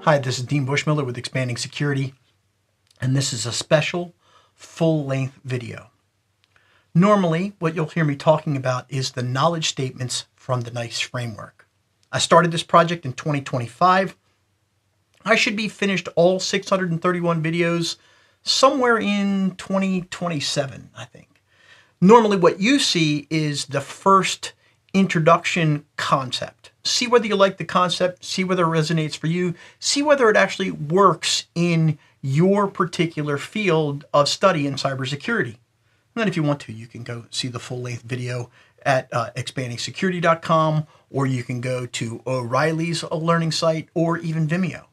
Hi, this is Dean Bushmiller with Expanding Security, and this is a special full-length video. Normally, what you'll hear me talking about is the knowledge statements from the NICE framework. I started this project in 2025. I should be finished all 631 videos somewhere in 2027, I think. Normally, what you see is the first introduction concept. See whether you like the concept, see whether it resonates for you, see whether it actually works in your particular field of study in cybersecurity. And then if you want to, you can go see the full-length video at expandingsecurity.com, or you can go to O'Reilly's learning site, or even Vimeo.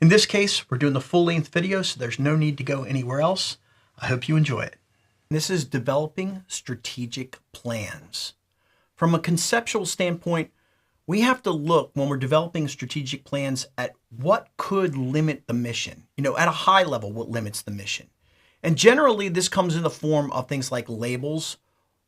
In this case, we're doing the full-length video, so there's no need to go anywhere else. I hope you enjoy it. This is developing strategic plans. From a conceptual standpoint, we have to look when we're developing strategic plans at what could limit the mission. At a high level, what limits the mission. And generally, this comes in the form of things like labels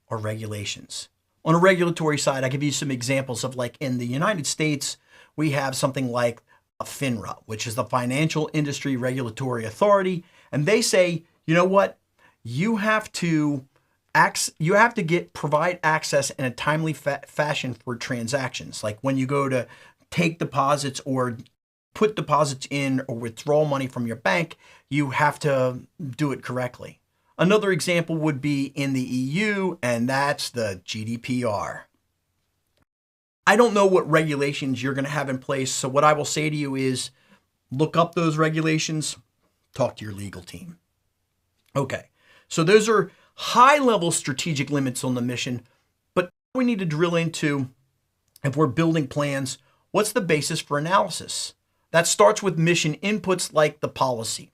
or regulations. On a regulatory side, I give you some examples of, like, in the United States, we have something like a FINRA, which is the Financial Industry Regulatory Authority. And they say, you know what? You have to provide access in a timely fashion for transactions. Like when you go to take deposits or put deposits in or withdraw money from your bank, you have to do it correctly. Another example would be in the EU, and that's the GDPR. I don't know what regulations you're going to have in place, so what I will say to you is look up those regulations, talk to your legal team. Okay, so those are high-level strategic limits on the mission, but we need to drill into, if we're building plans, what's the basis for analysis? That starts with mission inputs like the policy.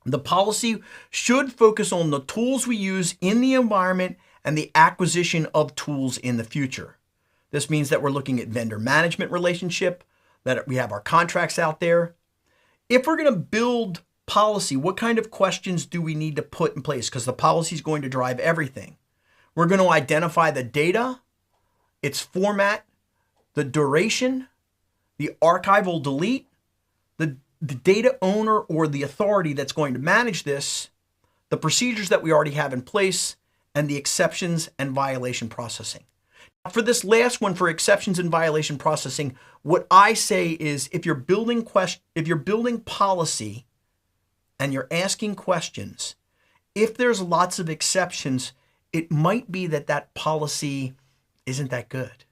The policy should focus on the tools we use in the environment and the acquisition of tools in the future. This means that we're looking at vendor management relationship, that we have our contracts out there. If we're going to build policy, what kind of questions do we need to put in place? Because the policy is going to drive everything. We're going to identify the data, its format, the duration, the archival delete, the data owner or the authority that's going to manage this, the procedures that we already have in place, and the exceptions and violation processing. For this last one, for exceptions and violation processing, what I say is if you're building policy and you're asking questions, if there's lots of exceptions, it might be that policy isn't that good.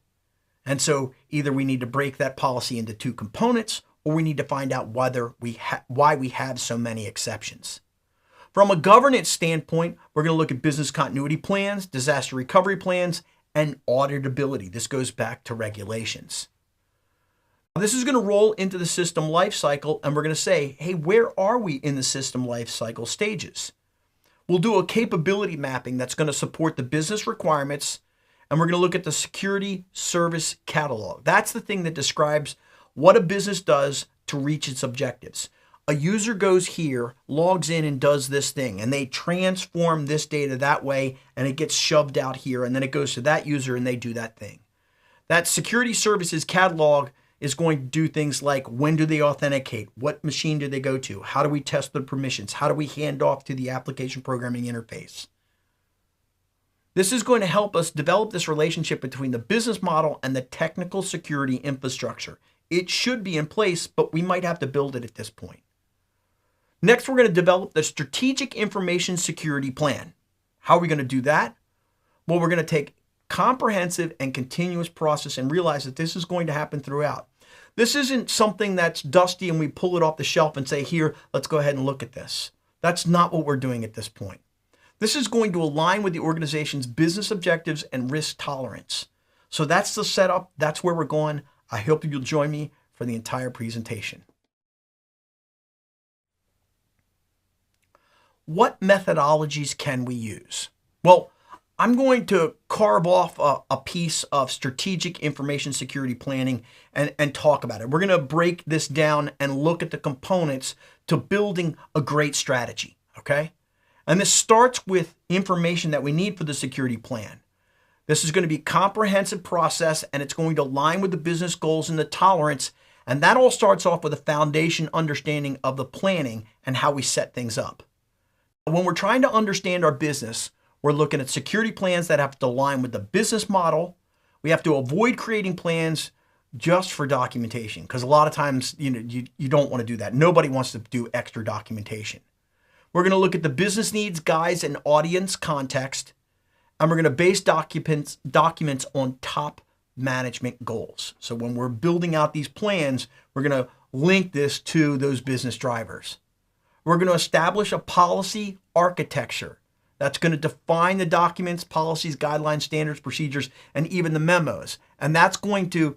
And so either we need to break that policy into two components, or we need to find out why we have so many exceptions. From a governance standpoint, we're going to look at business continuity plans, disaster recovery plans, and auditability. This goes back to regulations. This is going to roll into the system lifecycle, and we're going to say, hey, where are we in the system lifecycle stages? We'll do a capability mapping that's going to support the business requirements, and we're going to look at the security service catalog. That's the thing that describes what a business does to reach its objectives. A user goes here, logs in, and does this thing, and they transform this data that way, and it gets shoved out here, and then it goes to that user, and they do that thing. That security services catalog is going to do things like, when do they authenticate? What machine do they go to? How do we test the permissions? How do we hand off to the application programming interface? This is going to help us develop this relationship between the business model and the technical security infrastructure. It should be in place, but we might have to build it at this point. Next, we're going to develop the strategic information security plan. How are we going to do that? Well, we're going to take comprehensive and continuous process and realize that this is going to happen throughout. This isn't something that's dusty and we pull it off the shelf and say, here, let's go ahead and look at this. That's not what we're doing at this point. This is going to align with the organization's business objectives and risk tolerance. So that's the setup. That's where we're going. I hope you'll join me for the entire presentation. What methodologies can we use? Well, I'm going to carve off a piece of strategic information security planning and talk about it. We're going to break this down and look at the components to building a great strategy, okay? And this starts with information that we need for the security plan. This is going to be a comprehensive process, and it's going to align with the business goals and the tolerance. And that all starts off with a foundation understanding of the planning and how we set things up. When we're trying to understand our business, we're looking at security plans that have to align with the business model. We have to avoid creating plans just for documentation, because a lot of times, you don't want to do that. Nobody wants to do extra documentation. We're going to look at the business needs, guides, and audience context, and we're going to base documents on top management goals. So when we're building out these plans, we're going to link this to those business drivers. We're going to establish a policy architecture that's going to define the documents, policies, guidelines, standards, procedures, and even the memos. And that's going to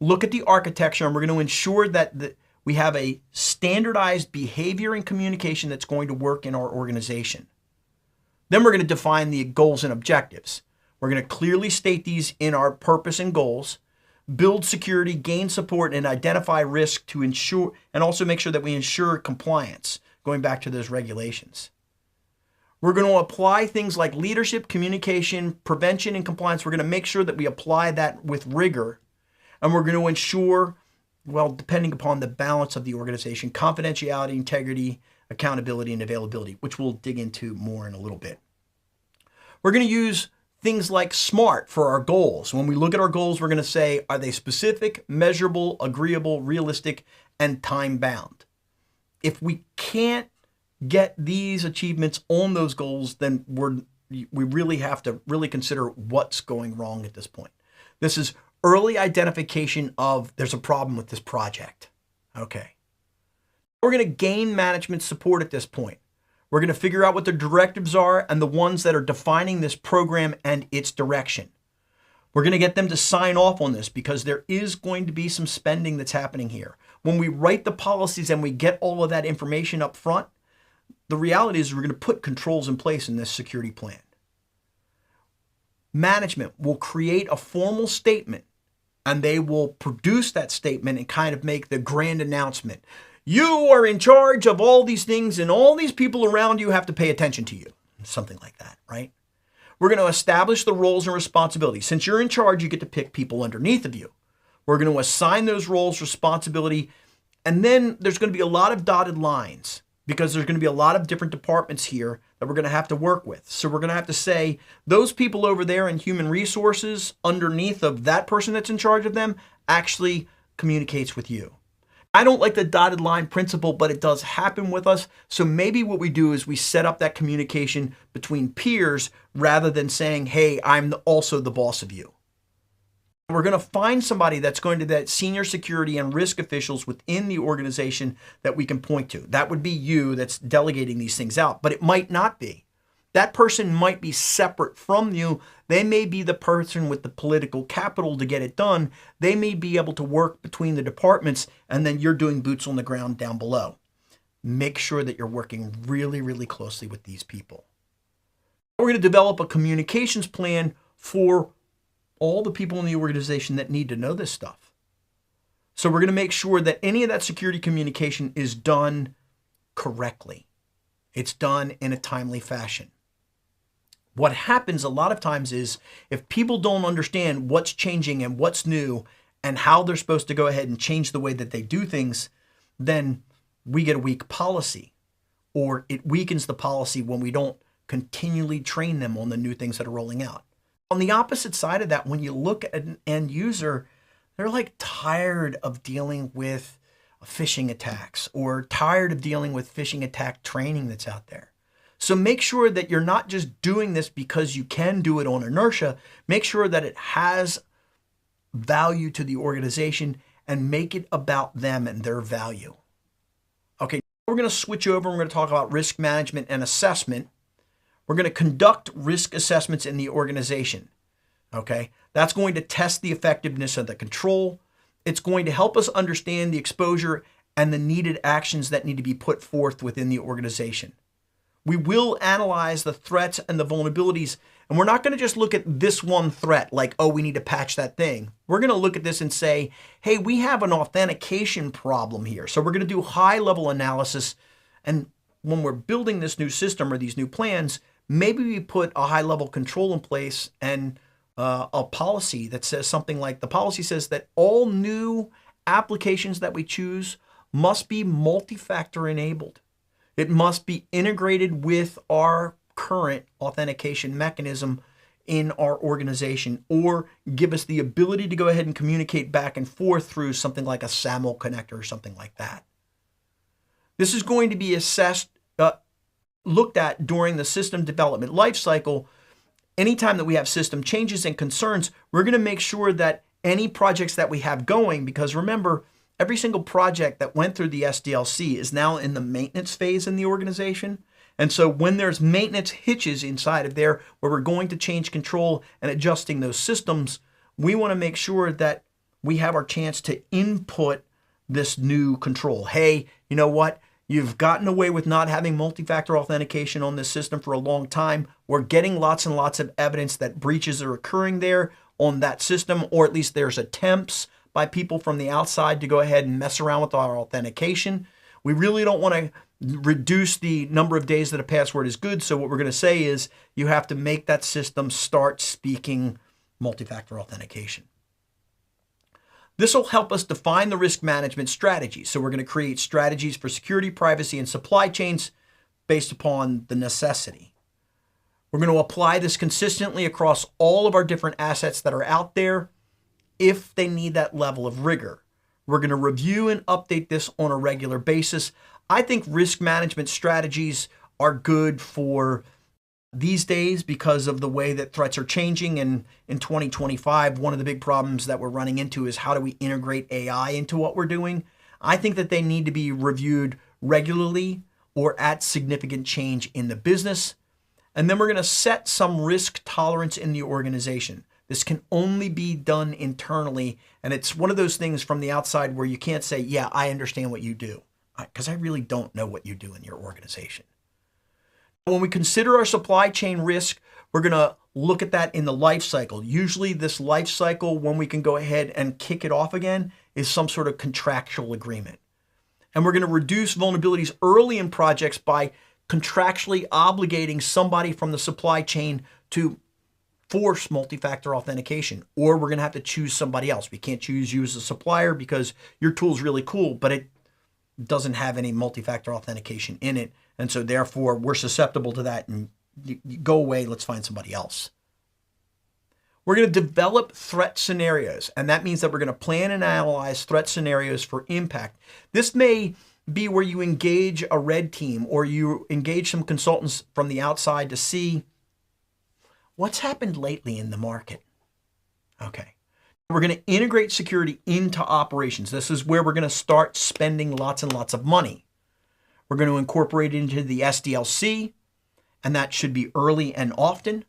look at the architecture, and we're going to ensure that we have a standardized behavior and communication that's going to work in our organization. Then we're going to define the goals and objectives. We're going to clearly state these in our purpose and goals, build security, gain support, and identify risk to ensure, and also make sure that we ensure compliance, going back to those regulations. We're going to apply things like leadership, communication, prevention, and compliance. We're going to make sure that we apply that with rigor. And we're going to ensure, well, depending upon the balance of the organization, confidentiality, integrity, accountability, and availability, which we'll dig into more in a little bit. We're going to use things like SMART for our goals. When we look at our goals, we're going to say, are they specific, measurable, agreeable, realistic, and time-bound? If we can't get these achievements on those goals, then we really have to really consider what's going wrong at this point. This is early identification of there's a problem with this project. Okay. We're going to gain management support at this point. We're going to figure out what the directives are and the ones that are defining this program and its direction. We're going to get them to sign off on this because there is going to be some spending that's happening here. When we write the policies and we get all of that information up front, the reality is we're going to put controls in place in this security plan. Management will create a formal statement, and they will produce that statement and kind of make the grand announcement. You are in charge of all these things, and all these people around you have to pay attention to you. Something like that, right? We're going to establish the roles and responsibilities. Since you're in charge, you get to pick people underneath of you. We're going to assign those roles, responsibility, and then there's going to be a lot of dotted lines because there's going to be a lot of different departments here that we're going to have to work with. So we're going to have to say, those people over there in human resources underneath of that person that's in charge of them actually communicates with you. I don't like the dotted line principle, but it does happen with us. So maybe what we do is we set up that communication between peers rather than saying, hey, I'm also the boss of you. We're going to find somebody that's going to that senior security and risk officials within the organization that we can point to. That would be you that's delegating these things out, but it might not be. That person might be separate from you. They may be the person with the political capital to get it done. They may be able to work between the departments, and then you're doing boots on the ground down below. Make sure that you're working really, really closely with these people. We're going to develop a communications plan for all the people in the organization that need to know this stuff. So we're going to make sure that any of that security communication is done correctly. It's done in a timely fashion. What happens a lot of times is if people don't understand what's changing and what's new and how they're supposed to go ahead and change the way that they do things, then we get a weak policy, or it weakens the policy when we don't continually train them on the new things that are rolling out. On the opposite side of that, when you look at an end user, they're like tired of dealing with phishing attacks or tired of dealing with phishing attack training that's out there. So make sure that you're not just doing this because you can do it on inertia. Make sure that it has value to the organization and make it about them and their value. Okay, we're going to switch over. We're going to talk about risk management and assessment. We're going to conduct risk assessments in the organization. Okay, that's going to test the effectiveness of the control. It's going to help us understand the exposure and the needed actions that need to be put forth within the organization. We will analyze the threats and the vulnerabilities, and we're not going to just look at this one threat like, oh, we need to patch that thing. We're going to look at this and say, hey, we have an authentication problem here. So we're going to do high-level analysis, and when we're building this new system or these new plans, maybe we put a high-level control in place and a policy that says something like, the policy says that all new applications that we choose must be multi-factor enabled. It must be integrated with our current authentication mechanism in our organization, or give us the ability to go ahead and communicate back and forth through something like a SAML connector or something like that. This is going to be looked at during the system development lifecycle. Anytime that we have system changes and concerns, we're going to make sure that any projects that we have going, because remember, every single project that went through the SDLC is now in the maintenance phase in the organization. And so when there's maintenance hitches inside of there where we're going to change control and adjusting those systems, we want to make sure that we have our chance to input this new control. Hey, you know what? You've gotten away with not having multi-factor authentication on this system for a long time. We're getting lots and lots of evidence that breaches are occurring there on that system, or at least there's attempts by people from the outside to go ahead and mess around with our authentication. We really don't want to reduce the number of days that a password is good. So what we're going to say is you have to make that system start speaking multi-factor authentication. This will help us define the risk management strategy. So we're going to create strategies for security, privacy, and supply chains based upon the necessity. We're going to apply this consistently across all of our different assets that are out there if they need that level of rigor. We're going to review and update this on a regular basis. I think risk management strategies are good for these days because of the way that threats are changing. And in 2025, one of the big problems that we're running into is how do we integrate AI into what we're doing? I think that they need to be reviewed regularly or at significant change in the business. And then we're going to set some risk tolerance in the organization. This can only be done internally. And it's one of those things from the outside where you can't say, yeah, I understand what you do, because I really don't know what you do in your organization. When we consider our supply chain risk, we're going to look at that in the life cycle. Usually this life cycle, when we can go ahead and kick it off again, is some sort of contractual agreement. And we're going to reduce vulnerabilities early in projects by contractually obligating somebody from the supply chain to force multi-factor authentication, or we're going to have to choose somebody else. We can't choose you as a supplier because your tool's really cool, but it doesn't have any multi-factor authentication in it. And so therefore we're susceptible to that, and you go away, let's find somebody else. We're going to develop threat scenarios, and that means that we're going to plan and analyze threat scenarios for impact. This may be where you engage a red team or you engage some consultants from the outside to see what's happened lately in the market. Okay. We're going to integrate security into operations. This is where we're going to start spending lots and lots of money. We're going to incorporate it into the SDLC, and that should be early and often.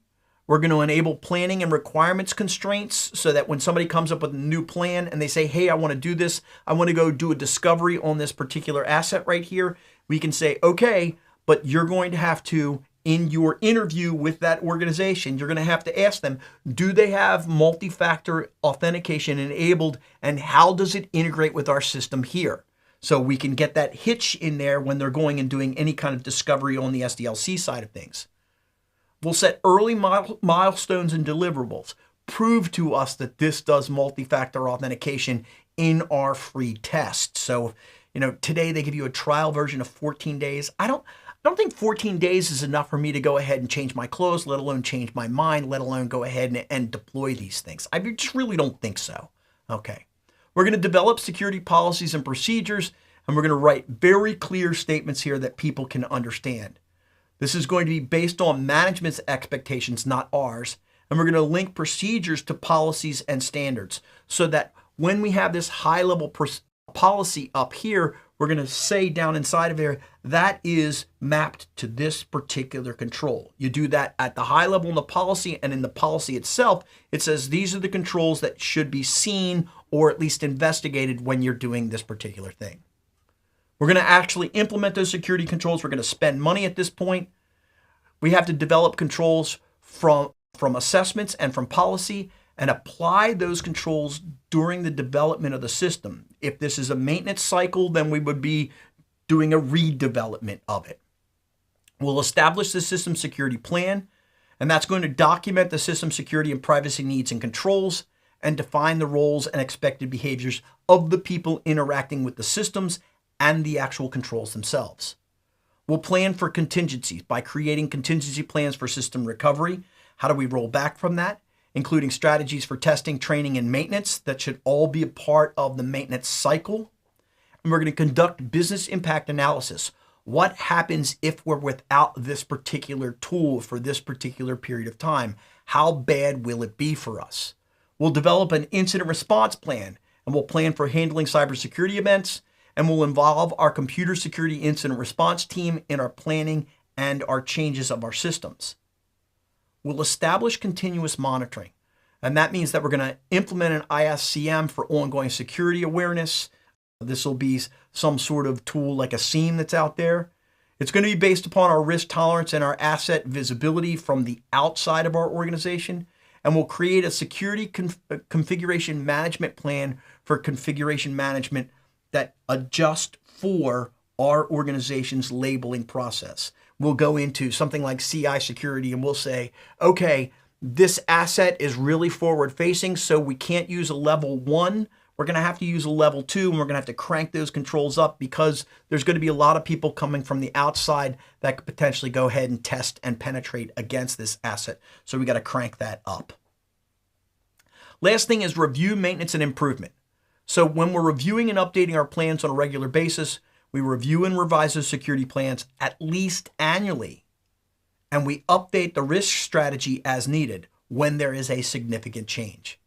We're going to enable planning and requirements constraints so that when somebody comes up with a new plan and they say, hey, I want to do this, I want to go do a discovery on this particular asset right here, we can say, okay, but you're going to have to, in your interview with that organization, you're going to have to ask them, do they have multi-factor authentication enabled, and how does it integrate with our system here? So we can get that hitch in there when they're going and doing any kind of discovery on the SDLC side of things. We'll set early milestones and deliverables. Prove to us that this does multi-factor authentication in our free test. So, today they give you a trial version of 14 days. I don't think 14 days is enough for me to go ahead and change my clothes, let alone change my mind, let alone go ahead and deploy these things. I just really don't think so. Okay. We're going to develop security policies and procedures, and we're going to write very clear statements here that people can understand. This is going to be based on management's expectations, not ours. And we're going to link procedures to policies and standards so that when we have this high-level policy up here, we're going to say down inside of there, that is mapped to this particular control. You do that at the high level in the policy, and in the policy itself, it says these are the controls that should be seen or at least investigated when you're doing this particular thing. We're going to actually implement those security controls. We're going to spend money at this point. We have to develop controls from assessments and from policy and apply those controls during the development of the system. If this is a maintenance cycle, then we would be doing a redevelopment of it. We'll establish the system security plan, and that's going to document the system security and privacy needs and controls. and define the roles and expected behaviors of the people interacting with the systems and the actual controls themselves. We'll plan for contingencies by creating contingency plans for system recovery. How do we roll back from that? Including strategies for testing, training, and maintenance. That should all be a part of the maintenance cycle. And we're going to conduct business impact analysis. What happens if we're without this particular tool for this particular period of time? How bad will it be for us? We'll develop an incident response plan, and we'll plan for handling cybersecurity events, and we'll involve our computer security incident response team in our planning and our changes of our systems. We'll establish continuous monitoring, and that means that we're going to implement an ISCM for ongoing security awareness. This will be some sort of tool like a SIEM that's out there. It's going to be based upon our risk tolerance and our asset visibility from the outside of our organization. And we'll create a security configuration management plan for configuration management that adjusts for our organization's labeling process. We'll go into something like CI security and we'll say, okay, this asset is really forward facing, so we can't use a level 1. We're going to have to use a level 2, and we're going to have to crank those controls up because there's going to be a lot of people coming from the outside that could potentially go ahead and test and penetrate against this asset. So we got to crank that up. Last thing is review, maintenance, and improvement. So when we're reviewing and updating our plans on a regular basis, we review and revise those security plans at least annually. And we update the risk strategy as needed when there is a significant change.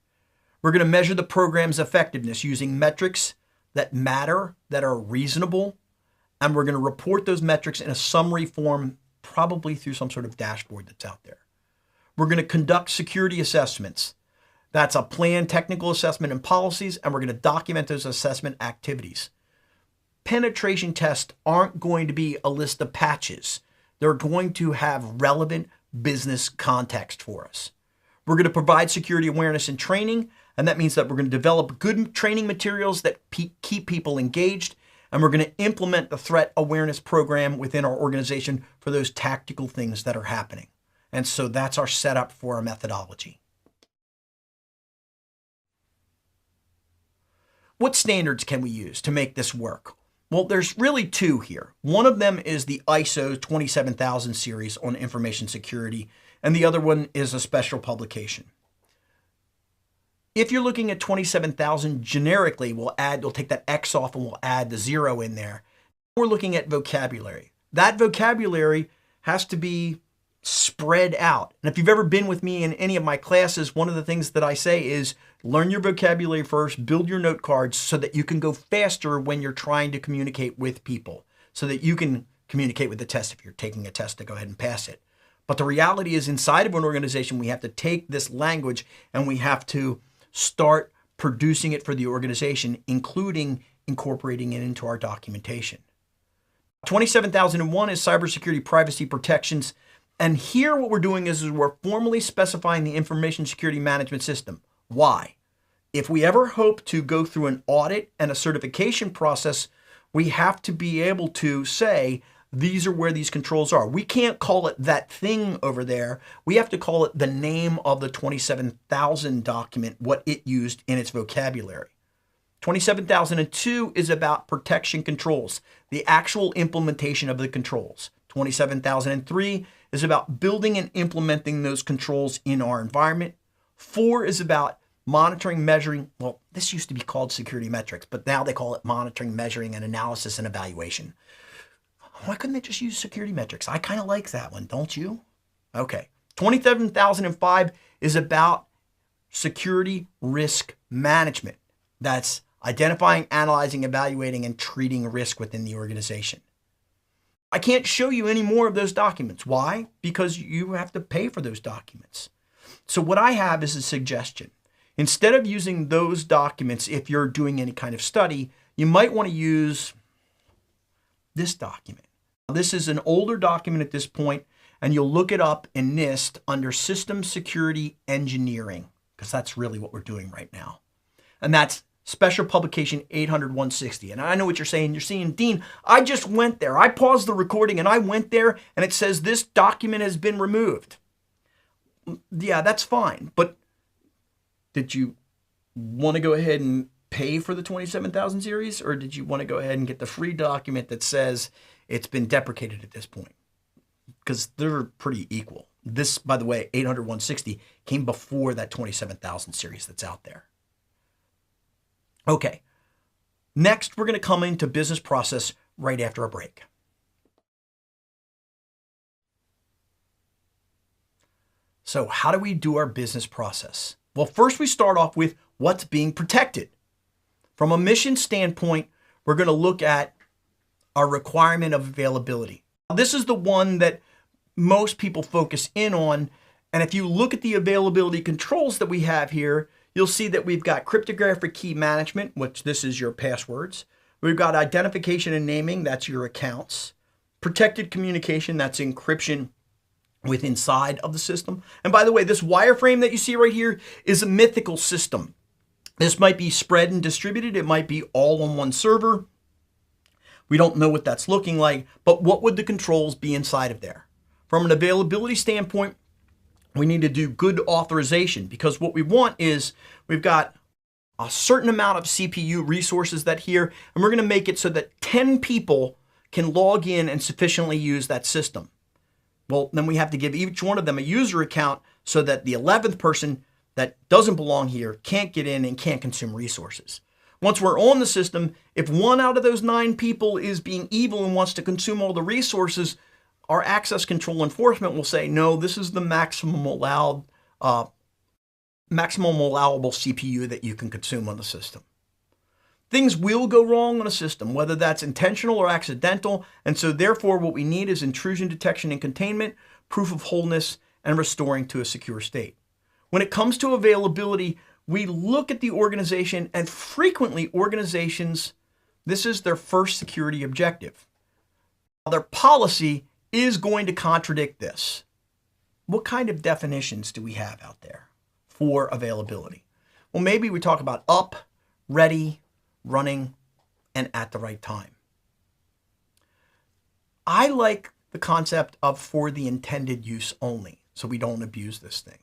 We're going to measure the program's effectiveness using metrics that matter, that are reasonable, and we're going to report those metrics in a summary form, probably through some sort of dashboard that's out there. We're going to conduct security assessments. That's a planned technical assessment and policies, and we're going to document those assessment activities. Penetration tests aren't going to be a list of patches. They're going to have relevant business context for us. We're going to provide security awareness and training, and that means that we're going to develop good training materials that keep people engaged, and we're going to implement the threat awareness program within our organization for those tactical things that are happening. And so that's our setup for our methodology. What standards can we use to make this work? Well, there's really two here. One of them is the ISO 27000 series on information security, and the other one is a special publication. If you're looking at 27000 generically, we'll take that X off and we'll add the 0 in there. We're looking at vocabulary. That vocabulary has to be spread out. And if you've ever been with me in any of my classes, one of the things that I say is learn your vocabulary first, build your note cards so that you can go faster when you're trying to communicate with people, so that you can communicate with the test if you're taking a test to go ahead and pass it. But the reality is inside of an organization, we have to take this language and we have to start producing it for the organization, including incorporating it into our documentation. 27001 is cybersecurity privacy protections. And here what we're doing is we're formally specifying the information security management system. Why? If we ever hope to go through an audit and a certification process, we have to be able to say, these are where these controls are. We can't call it that thing over there. We have to call it the name of the 27000 document, what it used in its vocabulary. 27002 is about protection controls, the actual implementation of the controls. 27003 is about building and implementing those controls in our environment. 4 is about monitoring, measuring. Well, this used to be called security metrics, but now they call it monitoring, measuring, and analysis and evaluation. Why couldn't they just use security metrics? I kind of like that one, don't you? Okay. 27005 is about security risk management. That's identifying, analyzing, evaluating, and treating risk within the organization. I can't show you any more of those documents. Why? Because you have to pay for those documents. So what I have is a suggestion. Instead of using those documents, if you're doing any kind of study, you might want to use this document. This is an older document at this point, and you'll look it up in NIST under System Security Engineering, because that's really what we're doing right now. And that's Special Publication 800-160. And I know what you're saying. You're saying, Dean, I just went there. I paused the recording and I went there and it says this document has been removed. Yeah, that's fine. But did you want to go ahead and pay for the 27,000 series, or did you want to go ahead and get the free document that says it's been deprecated at this point? Because they're pretty equal. This, by the way, 800/160 came before that 27,000 series that's out there. Okay, next we're going to come into business process right after a break. So how do we do our business process? Well, first we start off with what's being protected. From a mission standpoint, we're going to look at our requirement of availability. This is the one that most people focus in on. And if you look at the availability controls that we have here, you'll see that we've got cryptographic key management, which this is your passwords. We've got identification and naming, that's your accounts. Protected communication, that's encryption with inside of the system. And by the way, this wireframe that you see right here is a mythical system. This might be spread and distributed. It might be all on one server. We don't know what that's looking like, but what would the controls be inside of there? From an availability standpoint, we need to do good authorization, because what we want is we've got a certain amount of CPU resources that here, and we're going to make it so that 10 people can log in and sufficiently use that system. Well, then we have to give each one of them a user account so that the 11th person that doesn't belong here can't get in and can't consume resources. Once we're on the system, if one out of those 9 people is being evil and wants to consume all the resources, our access control enforcement will say, no, this is the maximum allowable CPU that you can consume on the system. Things will go wrong on a system, whether that's intentional or accidental, and so therefore what we need is intrusion detection and containment, proof of wholeness, and restoring to a secure state. When it comes to availability, we look at the organization, and frequently organizations, this is their first security objective. Their policy is going to contradict this. What kind of definitions do we have out there for availability? Well, maybe we talk about up, ready, running, and at the right time. I like the concept of for the intended use only, so we don't abuse this thing.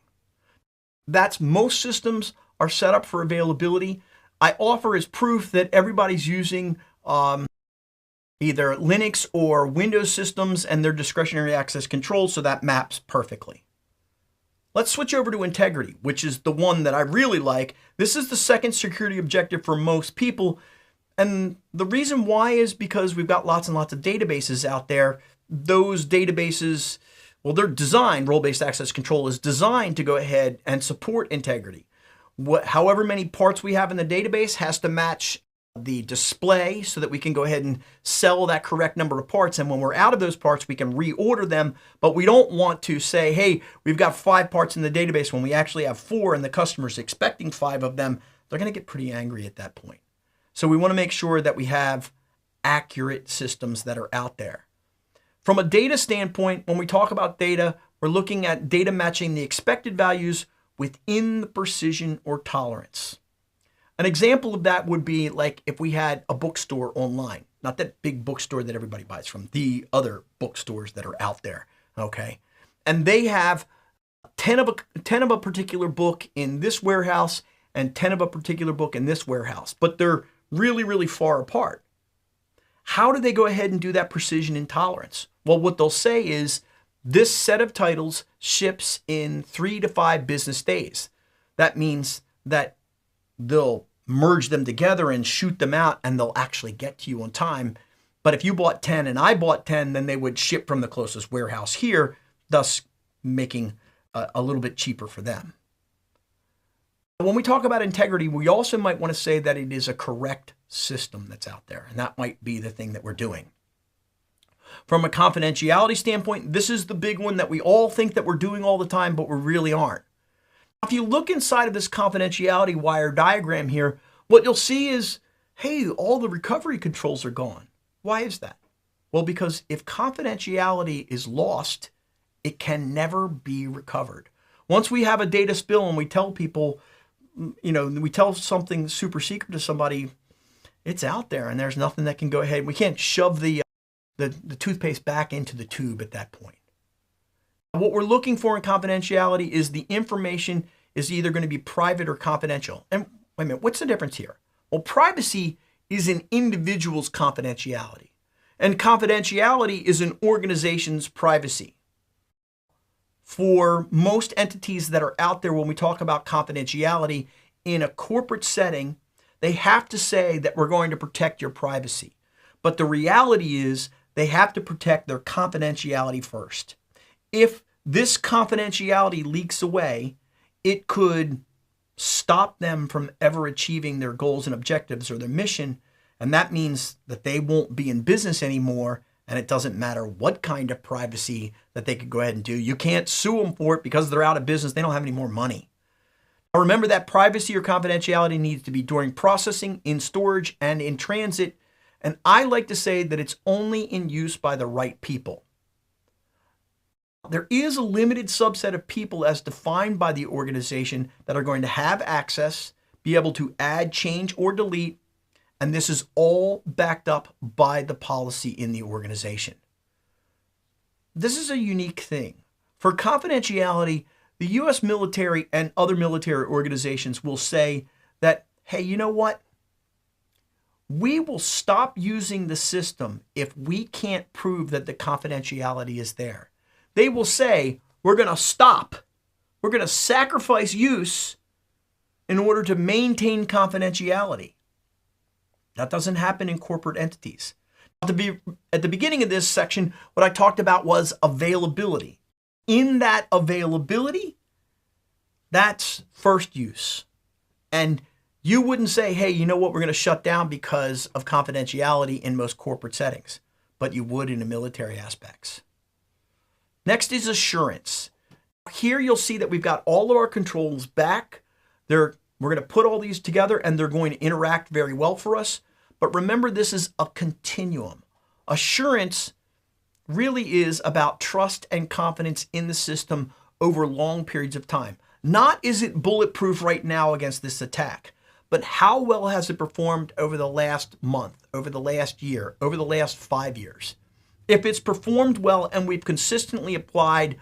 That's most systems are set up for availability. I offer as proof that everybody's using either Linux or Windows systems and their discretionary access control, so that maps perfectly. Let's switch over to integrity, which is the one that I really like. This is the second security objective for most people. And the reason why is because we've got lots and lots of databases out there. Those databases, well, they're designed, role-based access control is designed to go ahead and support integrity. However many parts we have in the database has to match the display so that we can go ahead and sell that correct number of parts. And when we're out of those parts, we can reorder them. But we don't want to say, hey, we've got 5 parts in the database when we actually have 4 and the customer's expecting 5 of them. They're going to get pretty angry at that point. So we want to make sure that we have accurate systems that are out there. From a data standpoint, when we talk about data, we're looking at data matching the expected values within the precision or tolerance. An example of that would be like if we had a bookstore online, not that big bookstore that everybody buys from, the other bookstores that are out there, okay? And they have 10 of a particular book in this warehouse and 10 of a particular book in this warehouse, but they're really, really far apart. How do they go ahead and do that precision and tolerance? Well, what they'll say is this set of titles ships in 3 to 5 business days. That means that they'll merge them together and shoot them out and they'll actually get to you on time. But if you bought 10 and I bought 10, then they would ship from the closest warehouse here, thus making a little bit cheaper for them. When we talk about integrity, we also might want to say that it is a correct system that's out there, and that might be the thing that we're doing. From a confidentiality standpoint, this is the big one that we all think that we're doing all the time, but we really aren't. If you look inside of this confidentiality wire diagram here, what you'll see is, hey, all the recovery controls are gone. Why is that? Well, because if confidentiality is lost, it can never be recovered. Once we have a data spill and we tell people, we tell something super secret to somebody, it's out there and there's nothing that can go ahead. We can't shove the toothpaste back into the tube at that point. What we're looking for in confidentiality is the information is either going to be private or confidential. And wait a minute, what's the difference here? Well, privacy is an individual's confidentiality, and confidentiality is an organization's privacy. For most entities that are out there, when we talk about confidentiality in a corporate setting, they have to say that we're going to protect your privacy. But the reality is they have to protect their confidentiality first. If this confidentiality leaks away, it could stop them from ever achieving their goals and objectives or their mission. And that means that they won't be in business anymore. And it doesn't matter what kind of privacy that they could go ahead and do. You can't sue them for it because they're out of business. They don't have any more money. Now remember that privacy or confidentiality needs to be during processing, in storage, and in transit. And I like to say that it's only in use by the right people. There is a limited subset of people as defined by the organization that are going to have access, be able to add, change, or delete, and this is all backed up by the policy in the organization. This is a unique thing. For confidentiality, the U.S. military and other military organizations will say that, hey, you know what? We will stop using the system if we can't prove that the confidentiality is there. They will say, we're going to stop. We're going to sacrifice use in order to maintain confidentiality. That doesn't happen in corporate entities. At the beginning of this section, what I talked about was availability. In that availability, that's first use. And you wouldn't say, hey, you know what, we're going to shut down because of confidentiality in most corporate settings, but you would in the military aspects. Next is assurance. Here you'll see that we've got all of our controls back. We're going to put all these together and they're going to interact very well for us. But remember, this is a continuum. Assurance really is about trust and confidence in the system over long periods of time. Not is it bulletproof right now against this attack, but how well has it performed over the last month, over the last year, over the last 5 years? If it's performed well and we've consistently applied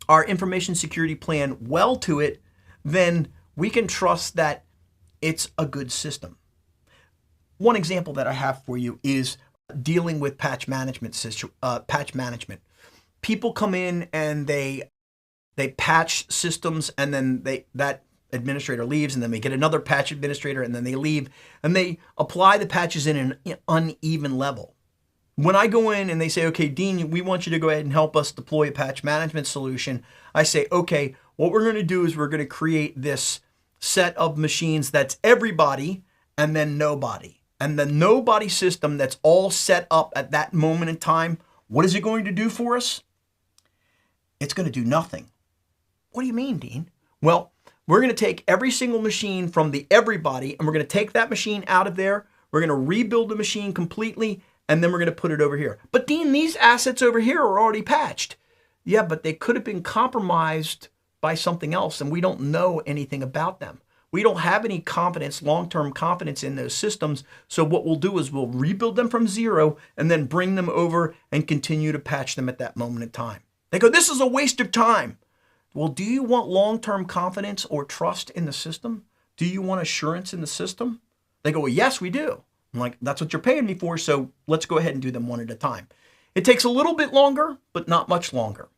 our information security plan well to it, then we can trust that it's a good system. One example that I have for you is dealing with patch management. People come in and they patch systems, and then that administrator leaves, and then we get another patch administrator, and then they leave, and they apply the patches in an uneven level. When I go in and they say, okay, Dean, we want you to go ahead and help us deploy a patch management solution, I say, okay, what we're going to do is we're going to create this set of machines that's everybody and then nobody. And the nobody system that's all set up at that moment in time, what is it going to do for us? It's going to do nothing. What do you mean, Dean? Well, we're going to take every single machine from the everybody, and we're going to take that machine out of there. We're going to rebuild the machine completely, and then we're going to put it over here. But Dean, these assets over here are already patched. Yeah, but they could have been compromised by something else, and we don't know anything about them. We don't have any confidence, long-term confidence in those systems. So what we'll do is we'll rebuild them from zero and then bring them over and continue to patch them at that moment in time. They go, this is a waste of time. Well, do you want long-term confidence or trust in the system? Do you want assurance in the system? They go, well, yes, we do. I'm like, that's what you're paying me for, so let's go ahead and do them one at a time. It takes a little bit longer, but not much longer.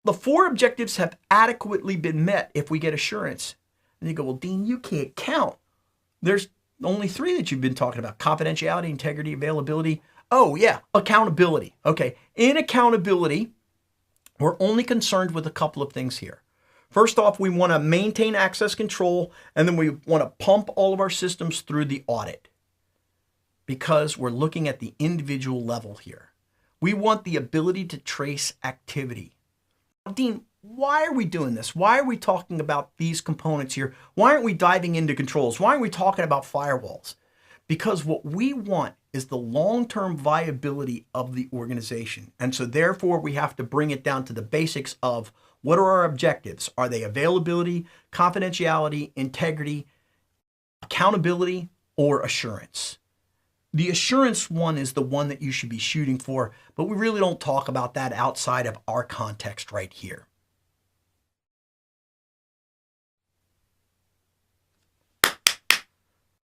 The 4 objectives have adequately been met if we get assurance. And you go, well, Dean, you can't count. There's only 3 that you've been talking about: confidentiality, integrity, availability. Oh, yeah, accountability. Okay, in accountability, we're only concerned with a couple of things here. First off, we want to maintain access control, and then we want to pump all of our systems through the audit because we're looking at the individual level here. We want the ability to trace activity. Dean, why are we doing this? Why are we talking about these components here? Why aren't we diving into controls? Why aren't we talking about firewalls? Because what we want is the long-term viability of the organization. And so therefore, we have to bring it down to the basics of what are our objectives? Are they availability, confidentiality, integrity, accountability, or assurance? The assurance one is the one that you should be shooting for, but we really don't talk about that outside of our context right here.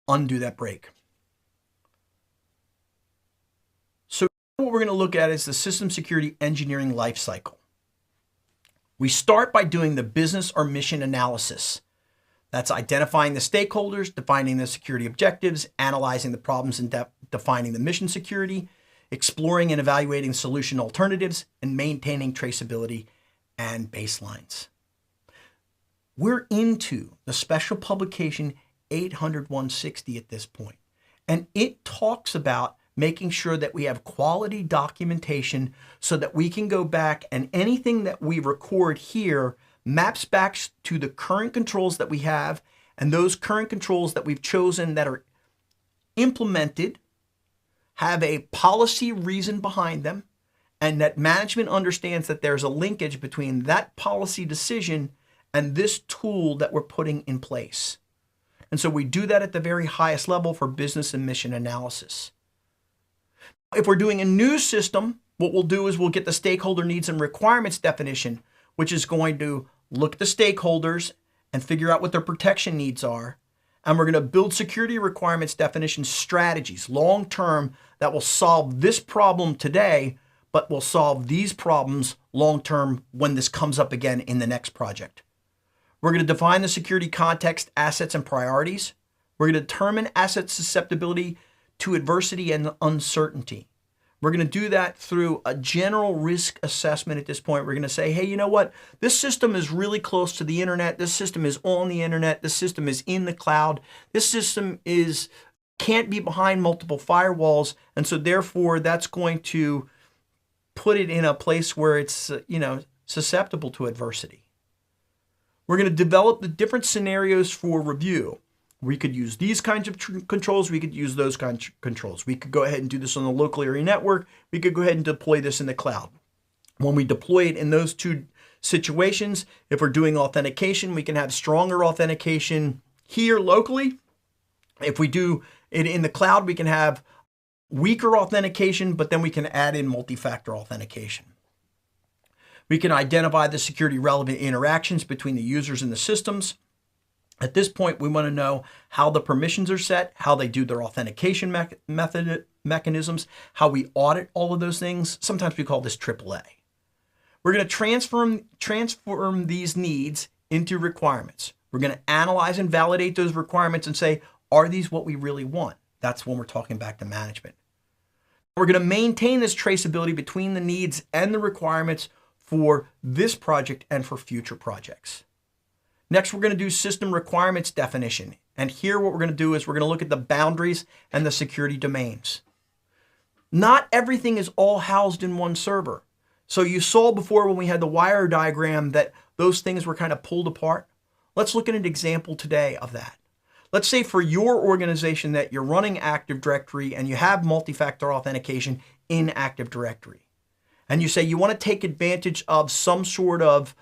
undo that break. So what we're going to look at is the system security engineering lifecycle. We start by doing the business or mission analysis. That's identifying the stakeholders, defining the security objectives, analyzing the problems and defining the mission security, exploring and evaluating solution alternatives, and maintaining traceability and baselines. We're into the special publication 800-160 at this point, and it talks about making sure that we have quality documentation so that we can go back and anything that we record here maps back to the current controls that we have, and those current controls that we've chosen that are implemented have a policy reason behind them, and that management understands that there's a linkage between that policy decision and this tool that we're putting in place. And so we do that at the very highest level for business and mission analysis. If we're doing a new system, what we'll do is we'll get the stakeholder needs and requirements definition, which is going to look at the stakeholders and figure out what their protection needs are. And we're going to build security requirements definition strategies long-term that will solve this problem today, but will solve these problems long-term when this comes up again in the next project. We're going to define the security context, assets, and priorities. We're going to determine asset susceptibility to adversity and uncertainty. We're going to do that through a general risk assessment at this point. We're going to say, hey, you know what? This system is really close to the internet. This system is on the internet. This system is in the cloud. This system can't be behind multiple firewalls. And so therefore, that's going to put it in a place where it's, susceptible to adversity. We're going to develop the different scenarios for review. We could use these kinds of controls. We could use those kinds of controls. We could go ahead and do this on the local area network. We could go ahead and deploy this in the cloud. When we deploy it in those two situations, if we're doing authentication, we can have stronger authentication here locally. If we do it in the cloud, we can have weaker authentication, but then we can add in multi-factor authentication. We can identify the security relevant interactions between the users and the systems. At this point, we want to know how the permissions are set, how they do their authentication mechanisms, how we audit all of those things. Sometimes we call this AAA. We're going to transform these needs into requirements. We're going to analyze and validate those requirements and say, are these what we really want? That's when we're talking back to management. We're going to maintain this traceability between the needs and the requirements for this project and for future projects. Next, we're going to do system requirements definition. And here what we're going to do is we're going to look at the boundaries and the security domains. Not everything is all housed in one server. So you saw before when we had the wire diagram that those things were kind of pulled apart. Let's look at an example today of that. Let's say for your organization that you're running Active Directory and you have multi-factor authentication in Active Directory. And you say you want to take advantage of some sort of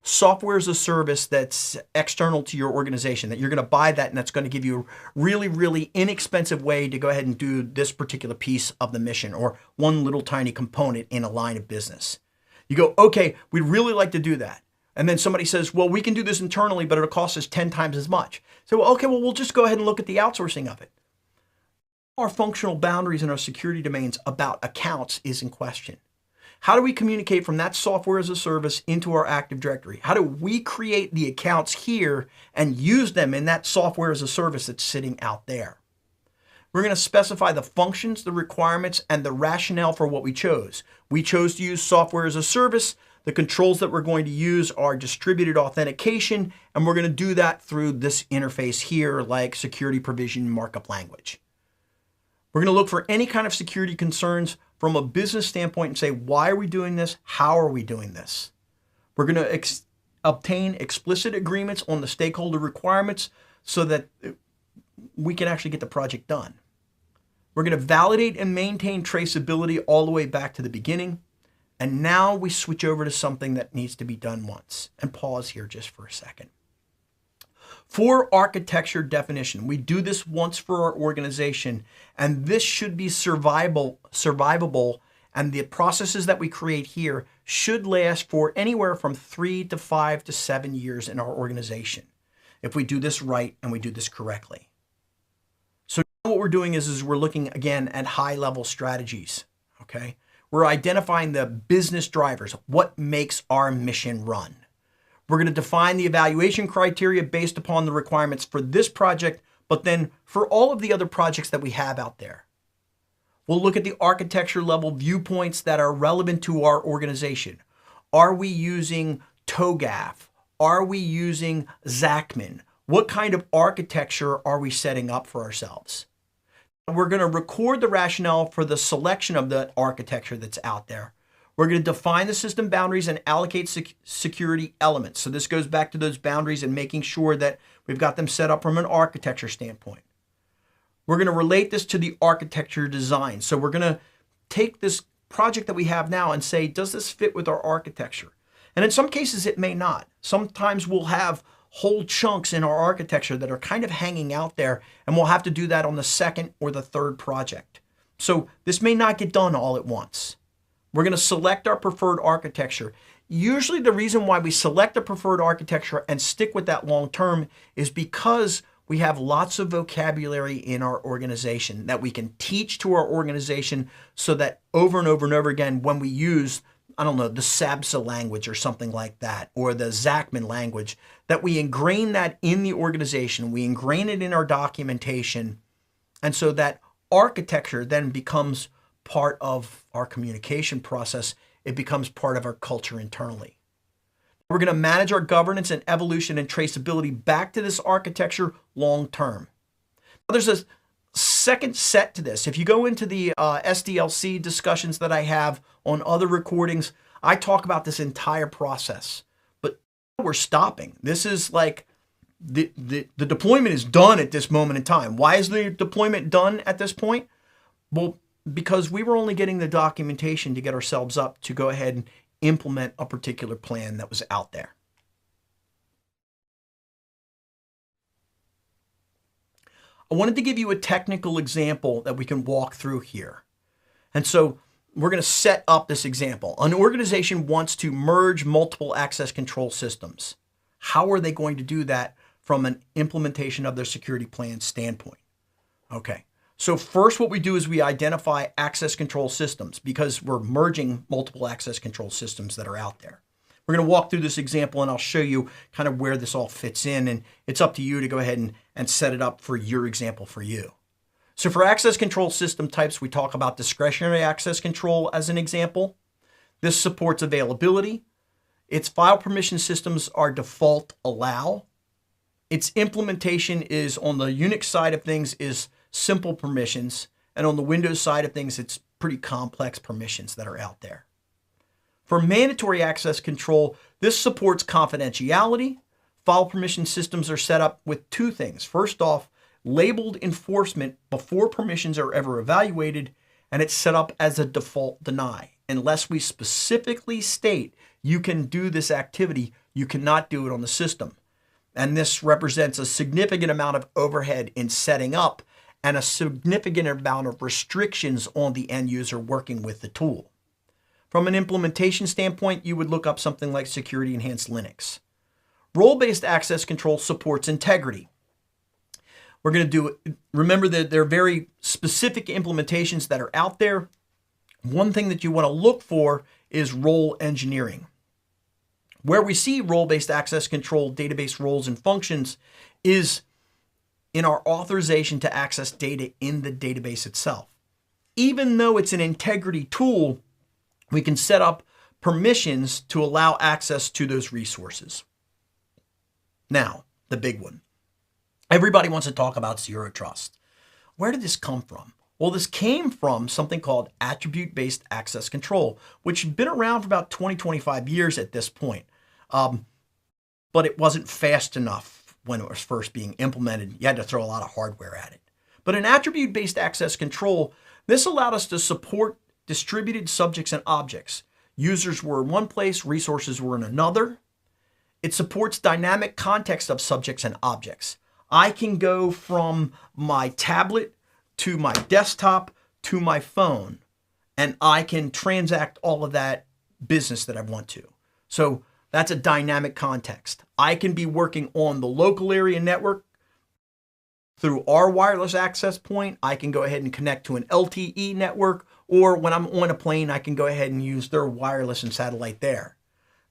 software as a service that's external to your organization, that you're going to buy that and that's going to give you a really, really inexpensive way to go ahead and do this particular piece of the mission or one little tiny component in a line of business. You go, okay, we'd really like to do that. And then somebody says, well, we can do this internally, but it'll cost us 10 times as much. So, okay, well, we'll just go ahead and look at the outsourcing of it. Our functional boundaries and our security domains about accounts is in question. How do we communicate from that software as a service into our Active Directory? How do we create the accounts here and use them in that software as a service that's sitting out there? We're going to specify the functions, the requirements, and the rationale for what we chose. We chose to use software as a service. The controls that we're going to use are distributed authentication, and we're going to do that through this interface here, like security provision markup language. We're going to look for any kind of security concerns from a business standpoint and say, why are we doing this? How are we doing this? We're going to obtain explicit agreements on the stakeholder requirements so that we can actually get the project done. We're going to validate and maintain traceability all the way back to the beginning. And now we switch over to something that needs to be done once. And pause here just for a second. For architecture definition, we do this once for our organization, and this should be survivable, and the processes that we create here should last for anywhere from 3 to 5 to 7 years in our organization, if we do this right and we do this correctly. So now what we're doing is we're looking again at high-level strategies, okay? We're identifying the business drivers, what makes our mission run. We're going to define the evaluation criteria based upon the requirements for this project, but then for all of the other projects that we have out there. We'll look at the architecture level viewpoints that are relevant to our organization. Are we using TOGAF? Are we using Zachman? What kind of architecture are we setting up for ourselves? We're going to record the rationale for the selection of the architecture that's out there. We're going to define the system boundaries and allocate security elements. So this goes back to those boundaries and making sure that we've got them set up from an architecture standpoint. We're going to relate this to the architecture design. So we're going to take this project that we have now and say, does this fit with our architecture? And in some cases, it may not. Sometimes we'll have whole chunks in our architecture that are kind of hanging out there, and we'll have to do that on the second or the third project. So this may not get done all at once. We're going to select our preferred architecture. Usually the reason why we select a preferred architecture and stick with that long term is because we have lots of vocabulary in our organization that we can teach to our organization so that over and over and over again, when we use, I don't know, the SABSA language or something like that, or the Zachman language, that we ingrain that in the organization, we ingrain it in our documentation, and so that architecture then becomes part of our communication process. It becomes part of our culture internally. We're going to manage our governance and evolution and traceability back to this architecture long term. Now, there's a second set to this. If you go into the SDLC discussions that I have on other recordings, I talk about this entire process. But we're stopping. This is like the deployment is done at this moment in time. Why is the deployment done at this point? Well, because we were only getting the documentation to get ourselves up to go ahead and implement a particular plan that was out there. I wanted to give you a technical example that we can walk through here. And so we're going to set up this example. An organization wants to merge multiple access control systems. How are they going to do that from an implementation of their security plan standpoint? Okay. So first what we do is we identify access control systems because we're merging multiple access control systems that are out there. We're going to walk through this example and I'll show you kind of where this all fits in, and it's up to you to go ahead and set it up for your example for you. So for access control system types, we talk about discretionary access control as an example. This supports availability. Its file permission systems are default allow. Its implementation is on the Unix side of things is simple permissions, and on the Windows side of things, it's pretty complex permissions that are out there. For mandatory access control, this supports confidentiality. File permission systems are set up with two things. First off, labeled enforcement before permissions are ever evaluated, and it's set up as a default deny. Unless we specifically state you can do this activity, you cannot do it on the system. And this represents a significant amount of overhead in setting up and a significant amount of restrictions on the end user working with the tool. From an implementation standpoint, you would look up something like Security Enhanced Linux. Role-based access control supports integrity. We're going to remember that there are very specific implementations that are out there. One thing that you want to look for is role engineering. Where we see role-based access control database roles and functions is in our authorization to access data in the database itself. Even though it's an integrity tool, we can set up permissions to allow access to those resources. Now, the big one. Everybody wants to talk about zero trust. Where did this come from? Well, this came from something called attribute-based access control, which had been around for about 20, 25 years at this point. But it wasn't fast enough when it was first being implemented. You had to throw a lot of hardware at it. But in attribute-based access control, this allowed us to support distributed subjects and objects. Users were in one place, resources were in another. It supports dynamic context of subjects and objects. I can go from my tablet to my desktop to my phone, and I can transact all of that business that I want to. So that's a dynamic context. I can be working on the local area network through our wireless access point, I can go ahead and connect to an LTE network, or when I'm on a plane, I can go ahead and use their wireless and satellite there.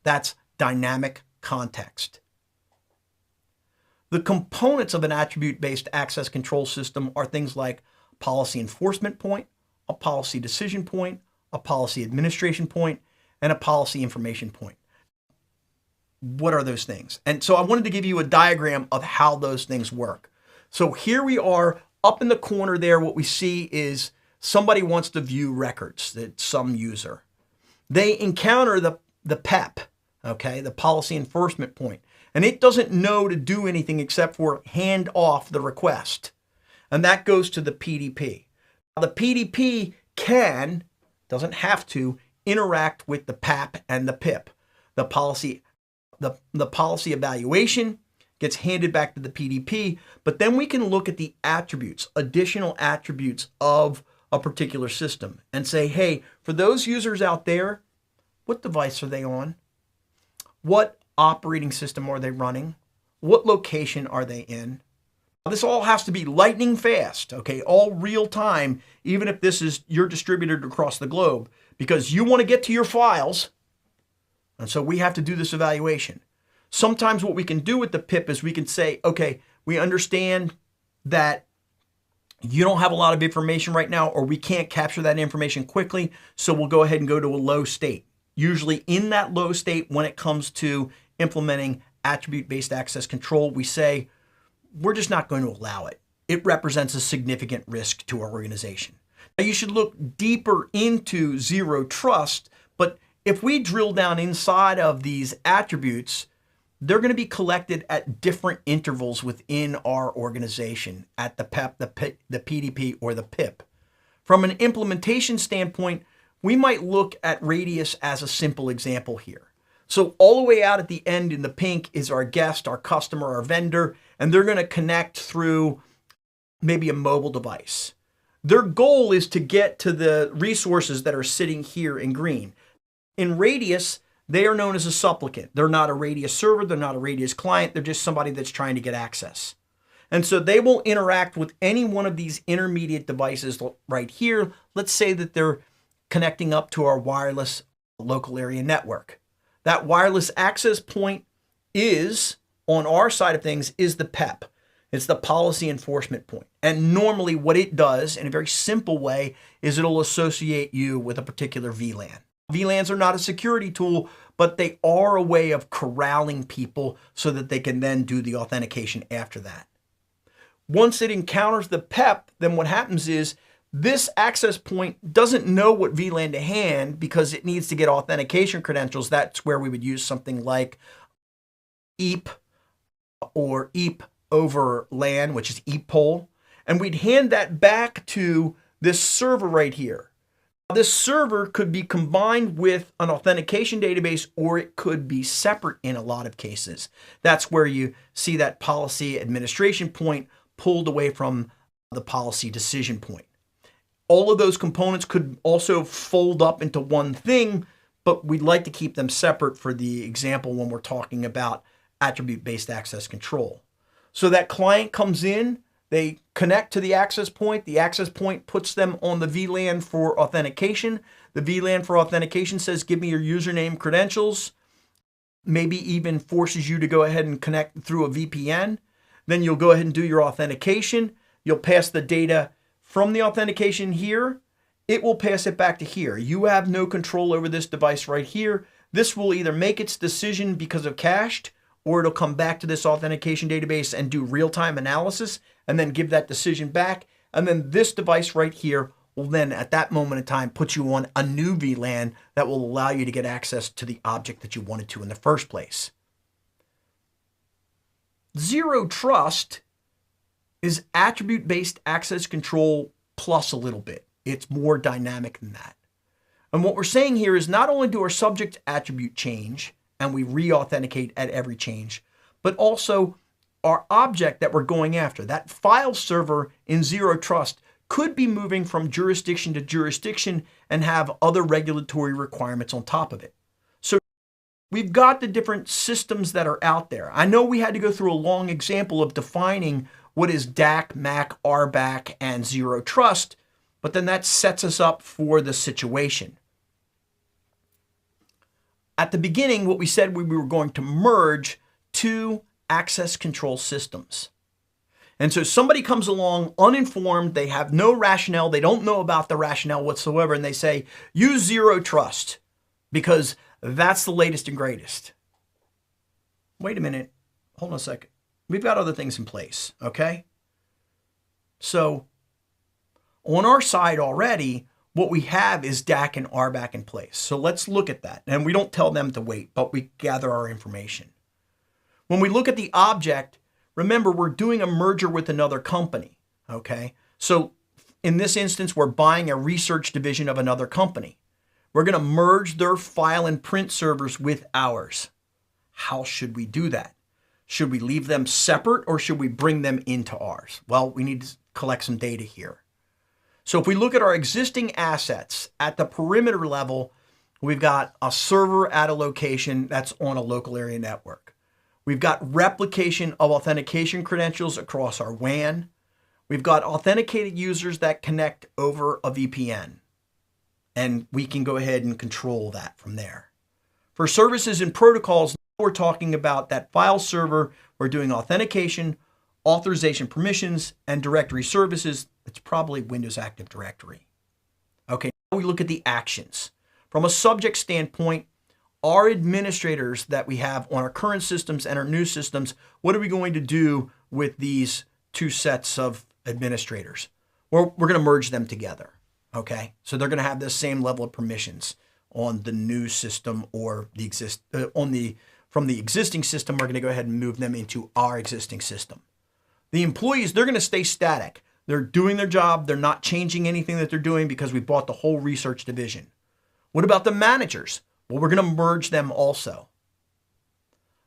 That's dynamic context. The components of an attribute-based access control system are things like policy enforcement point, a policy decision point, a policy administration point, and a policy information point. What are those things? And so I wanted to give you a diagram of how those things work. So here we are up in the corner there. What we see is somebody wants to view records, that some user. They encounter the PEP, okay, the policy enforcement point, and it doesn't know to do anything except for hand off the request. And that goes to the PDP. Now, the PDP doesn't have to interact with the PAP and the PIP. The policy evaluation gets handed back to the PDP, but then we can look at the attributes, additional attributes of a particular system and say, hey, for those users out there, what device are they on? What operating system are they running? What location are they in? This all has to be lightning fast, okay, all real time, even if this is you're distributed across the globe, because you want to get to your files. And so we have to do this evaluation. Sometimes what we can do with the PIP is we can say, okay, we understand that you don't have a lot of information right now, or we can't capture that information quickly, so we'll go ahead and go to a low state. Usually in that low state, when it comes to implementing attribute-based access control, we say, we're just not going to allow it. It represents a significant risk to our organization. Now, you should look deeper into zero trust, but if we drill down inside of these attributes, they're going to be collected at different intervals within our organization, at the PEP, the PDP, or the PIP. From an implementation standpoint, we might look at Radius as a simple example here. So all the way out at the end in the pink is our guest, our customer, our vendor, and they're going to connect through maybe a mobile device. Their goal is to get to the resources that are sitting here in green. In Radius, they are known as a supplicant. They're not a Radius server. They're not a Radius client. They're just somebody that's trying to get access. And so they will interact with any one of these intermediate devices right here. Let's say that they're connecting up to our wireless local area network. That wireless access point is, on our side of things, is the PEP. It's the policy enforcement point. And normally what it does in a very simple way is it'll associate you with a particular VLAN. VLANs are not a security tool, but they are a way of corralling people so that they can then do the authentication after that. Once it encounters the PEP, then what happens is this access point doesn't know what VLAN to hand because it needs to get authentication credentials. That's where we would use something like EAP or EAP over LAN, which is EAP-POL. And we'd hand that back to this server right here. This server could be combined with an authentication database, or it could be separate in a lot of cases. That's where you see that policy administration point pulled away from the policy decision point. All of those components could also fold up into one thing, but we'd like to keep them separate for the example when we're talking about attribute-based access control. So that client comes in, they connect to the access point puts them on the VLAN for authentication. The VLAN for authentication says, give me your username credentials, maybe even forces you to go ahead and connect through a VPN. Then you'll go ahead and do your authentication. You'll pass the data from the authentication here. It will pass it back to here. You have no control over this device right here. This will either make its decision because of cached, or it'll come back to this authentication database and do real-time analysis and then give that decision back. And then this device right here will then, at that moment in time, put you on a new VLAN that will allow you to get access to the object that you wanted to in the first place. Zero trust is attribute-based access control plus a little bit. It's more dynamic than that. And what we're saying here is not only do our subject attribute change, and we re-authenticate at every change, but also our object that we're going after, that file server in zero trust, could be moving from jurisdiction to jurisdiction and have other regulatory requirements on top of it. So we've got the different systems that are out there. I know we had to go through a long example of defining what is DAC, MAC, RBAC, and zero trust, but then that sets us up for the situation. At the beginning, what we said we were going to merge two access control systems. And so somebody comes along uninformed, they have no rationale, they don't know about the rationale whatsoever, and they say, use zero trust because that's the latest and greatest. Wait a minute, hold on a second. We've got other things in place, okay? So on our side already, what we have is DAC and RBAC in place. So let's look at that. And we don't tell them to wait, but we gather our information. When we look at the object, remember, we're doing a merger with another company, okay? So in this instance, we're buying a research division of another company. We're going to merge their file and print servers with ours. How should we do that? Should we leave them separate or should we bring them into ours? Well, we need to collect some data here. So if we look at our existing assets at the perimeter level, we've got a server at a location that's on a local area network. We've got replication of authentication credentials across our WAN. We've got authenticated users that connect over a VPN. And we can go ahead and control that from there. For services and protocols, we're talking about that file server. We're doing authentication, authorization permissions, and directory services. It's probably Windows Active Directory. Okay, now we look at the actions. From a subject standpoint, our administrators that we have on our current systems and our new systems, what are we going to do with these two sets of administrators? Well, we're going to merge them together, okay? So they're going to have the same level of permissions on the new system or from the existing system, we're going to go ahead and move them into our existing system. The employees, they're going to stay static. They're doing their job. They're not changing anything that they're doing because we bought the whole research division. What about the managers? Well, we're going to merge them also.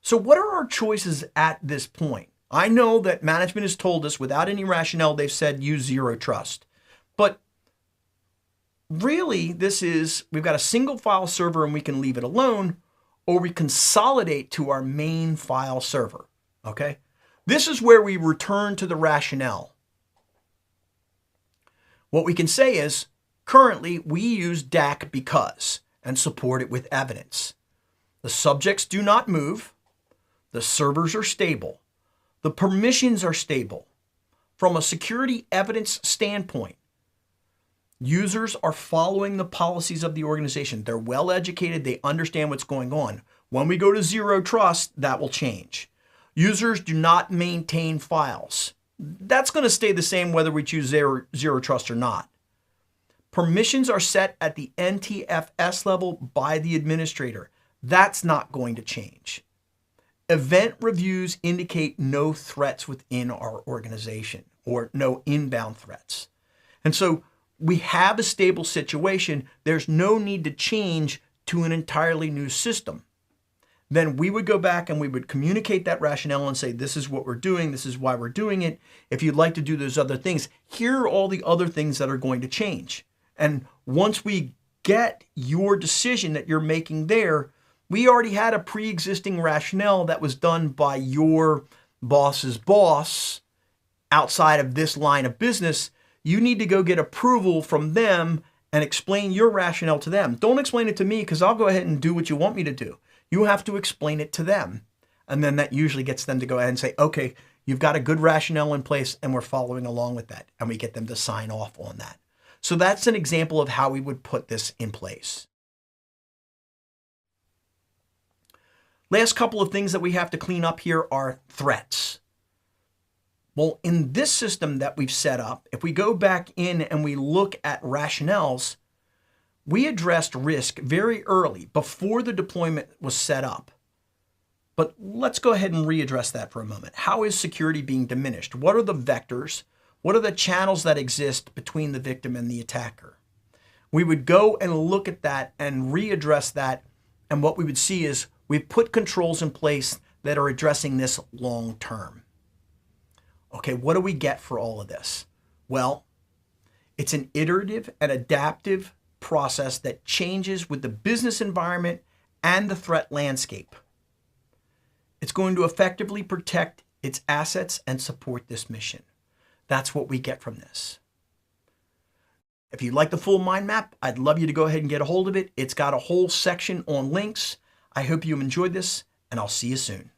So what are our choices at this point? I know that management has told us without any rationale, they've said use zero trust. But really, we've got a single file server and we can leave it alone, or we consolidate to our main file server, okay? This is where we return to the rationale. What we can say is, currently we use DAC because, and support it with evidence. The subjects do not move. The servers are stable. The permissions are stable. From a security evidence standpoint, users are following the policies of the organization. They're well educated. They understand what's going on. When we go to zero trust, that will change. Users do not maintain files. That's going to stay the same whether we choose zero trust or not. Permissions are set at the NTFS level by the administrator. That's not going to change. Event reviews indicate no threats within our organization or no inbound threats. And so we have a stable situation. There's no need to change to an entirely new system. Then we would go back and we would communicate that rationale and say, this is what we're doing. This is why we're doing it. If you'd like to do those other things, here are all the other things that are going to change. And once we get your decision that you're making there, we already had a pre-existing rationale that was done by your boss's boss outside of this line of business. You need to go get approval from them and explain your rationale to them. Don't explain it to me because I'll go ahead and do what you want me to do. You have to explain it to them. And then that usually gets them to go ahead and say, okay, you've got a good rationale in place and we're following along with that. And we get them to sign off on that. So that's an example of how we would put this in place. Last couple of things that we have to clean up here are threats. Well, in this system that we've set up, if we go back in and we look at rationales, we addressed risk very early before the deployment was set up. But let's go ahead and readdress that for a moment. How is security being diminished? What are the vectors? What are the channels that exist between the victim and the attacker? We would go and look at that and readdress that. And what we would see is we've put controls in place that are addressing this long term. Okay, what do we get for all of this? Well, it's an iterative and adaptive process that changes with the business environment and the threat landscape. It's going to effectively protect its assets, and support this mission. That's what we get from this. If you'd like the full mind map, I'd love you to go ahead and get a hold of it. It's got a whole section on links. I hope you enjoyed this, and I'll see you soon.